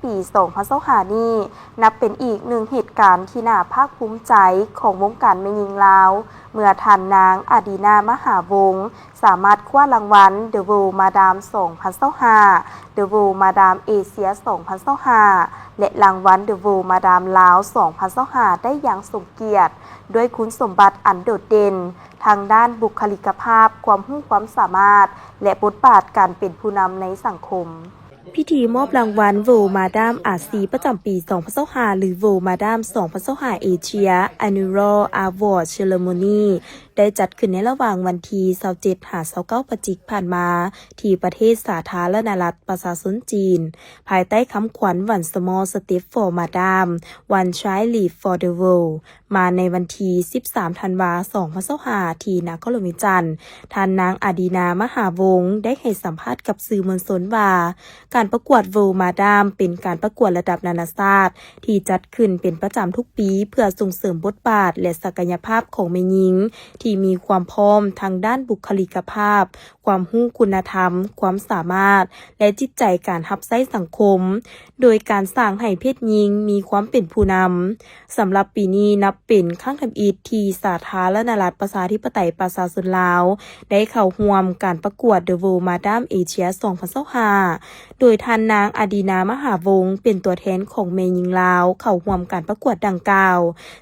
ปี2025นี้นับเป็นอีกหนึ่งเหตุการณ์ที่น่าภาคภูมิใจของวงการแม่หญิงลาวเมื่อท่านนางอดีนามหาวงศ์สามารถคว้ารางวัล The World Madam 2025 The World Madam Asia 2025 และรางวัล The World Madam ลาว 2025 ได้อย่างสมเกียรติด้วยคุณสมบัติอันโดดเด่นทางด้านบุคลิกภาพความรู้ความสามารถและบทบาทการเป็นผู้นำในสังคมพิธีมอบรางวัล World Madam อาซีประจำปี2025หรือ World Madam 2025เอเชีย Annual Award Ceremony ได้จัดขึ้นในระหว่างวันที่27-29 พฤศจิกายนผ่านมาที่ประเทศสาธารณรัฐประชาชนจีนภายใต้คำขวัญ One Small Step for Madam One Child Leap for the World มาในวันที่13 ธันวาคม 2025ที่นครหลวงวิจันทร์ท่านนางอดีนามหาวงศ์ได้ให้สัมภาษณ์กับสื่อมวลชนว่าการประกวด World Madam เป็นการประกวดระดับนานาชาติที่จัดขึ้นเป็นประจำทุกปีเพื่อส่งเสริมบทบาทและศักยภาพของแม่หญิงที่มีความพร้อมทางด้านบุคลิกภาพความรู้คุณธรรมความสามารถและจิตใจการรับใช้สังคมโดยการสร้างให้เพศหญิงมีความเป็นผู้นำสำหรับปีนี้นับเป็นครั้งทำอิฐที่สาธารณรัฐประชาธิปไตยประชาชนลาวได้เข้าร่วมการประกวด The World Madam Asia 2025โดยท่านนางอดีนามหาวงศ์เป็นตัวแทนของแม่หญิงลาวเข้าร่วมการประกวดดังกล่าว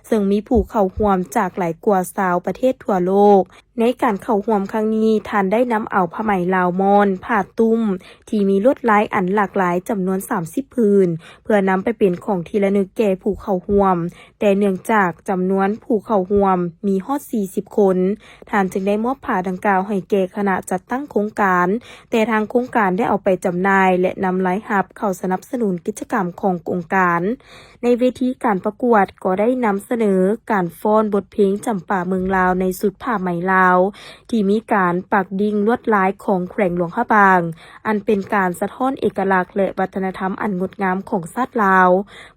ซึ่งมีผู้เข้าร่วมจากหลายกว่า20ประเทศทั่วโลกในการเข้าร่วมครั้งนี้ท่านได้นำเอาผ้าไหมลาวมอนผ้าตุ้มที่มีลวดลายอันหลากหลายจำนวน30ผืนเพื่อนำไปเป็นของที่ระลึกแก่ผู้เข้าร่วมแต่เนื่องจากจำนวนผู้เข้าร่วมมีฮอด40คนท่านจึงได้มอบผ้าดังกล่าวให้แก่คณะจัดตั้งโครงการแต่ทางโครงการได้เอาไปจำหน่ายและนำรายรับเข้าสนับสนุนกิจกรรมของโครงการในเวทีการประกวดก็ได้นำเสนอการฟ้อนบทเพลงจำป่าเมืองลาวในสุดผ้าไหมลาวที่มีการปักดิ่งลวดลายของแขวงหลวงพระบางอันเป็นการสะท้อนเอกลักษณ์และวัฒนธรรมอันงดงามของชาติลาว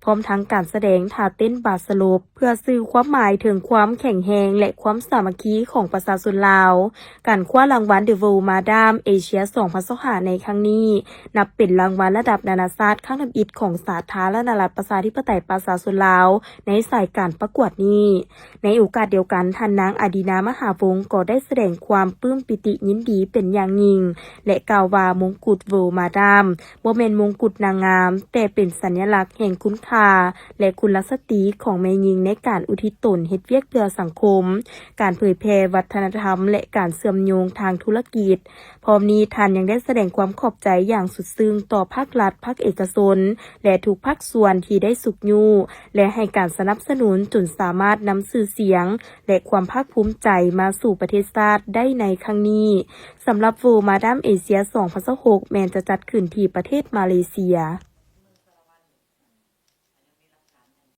พร้อมทั้งการแสดงท่าเต้นบาสโลปเพื่อสื่อความหมายถึงความแข็งแรงและความสามัคคีของประชาชนลาวการคว้ารางวัล The World Madam Asia 2025ในครั้งนี้นับเป็นรางวัลระดับนานาชาติครั้งทำอิฐของสาธารณรัฐประชาธิปไตยประชาชนลาวในสายการประกวดนี้ในโอกาสเดียวกันท่านนางอดีนามหาวงศ์ก็ได้แสดงความปลื้มปิติยินดีเป็นอย่างยิ่งและกล่าวว่ามงกุฎ World Madam บ่แม่นมงกุฎนางงามแต่เป็นสัญลักษณ์แห่งคุณค่าและคุณลักษณะของแม่หญิงในการอุทิศตนเฮ็ดเวียกเพื่อสังคมการเผยแพร่วัฒนธรรมและการเชื่อมโยงทางธุรกิจพร้อมนี้ท่านยังได้แสดงความขอบใจอย่างสุดซึ้งต่อภาครัฐภาคเอกชนและทุกภาคส่วนที่ได้สุขอยู่และให้การสนับสนุนจนสามารถนำชื่อเสียงและความภาคภูมิใจมาสู่ประเทศชาติได้ในครั้งนี้สำหรับ World Madam Asia 2026แม้จะจัดขึ้นที่ประเทศมาเลเซีย